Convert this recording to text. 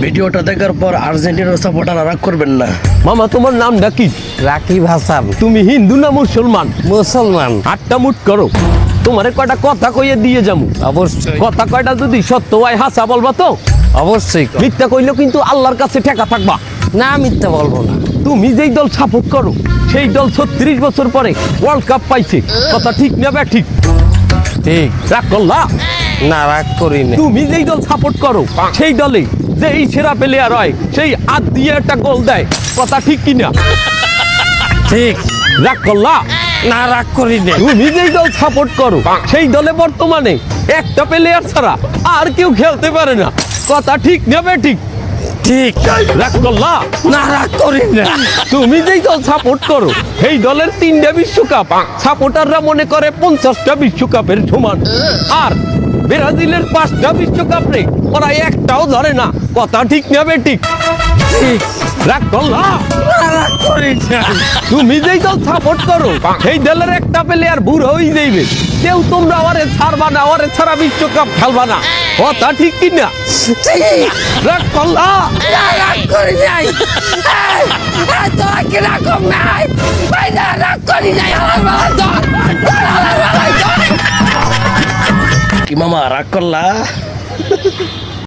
ভিডিওটা দেখার পর আর্জেন্টিনার সাপোর্টার রাগ করবেন না। মামা তোমার নামটা কি? রাকিব হাসান। তুমি হিন্দু না মুসলমান? মুসলমান। আটটা মুট করো, তোমারে কয়টা কথা কইয়ে দিয়ে যাবো। অবশ্যই কথা কয়টা যদি সত্য হয় হাসা বলবা তো? অবশ্যই। মিথ্যা কইলেও কিন্তু আল্লাহর কাছে ঠেকা থাকবা। না মিথ্যা বলবো না। তুমি যেই দল সাপোর্ট করো সেই দল 36 বছর পরে ওয়ার্ল্ড কাপ পাইছে, কথা ঠিক না বে ঠিক? ঠিক। রাগ করলা? না রাগ করি না। তুমি যেই দল সাপোর্ট করো সেই দলে যে এই সেরা প্লেয়ার হয় সেই হাত দিয়ে একটা গোল দেয়, কথা ঠিক কিনা? ঠিক। রাগ করলা? না রাগ করি না। তুমি যেই দল সাপোর্ট করো সেই দলে বর্তমানে একটা প্লেয়ার ছাড়া আর কেউ খেলতে পারে না, কথা ঠিক না বে ঠিক? ঠিক। রাগ করলা? না রাগ করি না। তুমি যেই দল সাপোর্ট করো সেই দলের 3টা বিশ্বকাপ সাপোর্টাররা মনে করে 50টা বিশ্বকাপের সমান, আর ব্রাজিলের 5টা বিশ্বকাপ রে ওরা একটাও ধরে না, কথা ঠিক না বে ঠিক? ঠিক। রাগ করলা? না রাগ করি না। তুমি যেই দল সাপোর্ট করো সেই দলের একটা প্লেয়ার বুড়ো হয়ে যাইবে, কেউ তোমরা ওরে ছাড়বা না, ওরে ছাড়া বিশ্বকাপ খেলবা না, কথা ঠিক কিনা? ঠিক। রাগ করলা? না রাগ করি নাই। তোরা কি রাখব নাই? ভাই না রাগ করি নাই। আমার বাবা ধর। কি মামা রাগ করলা?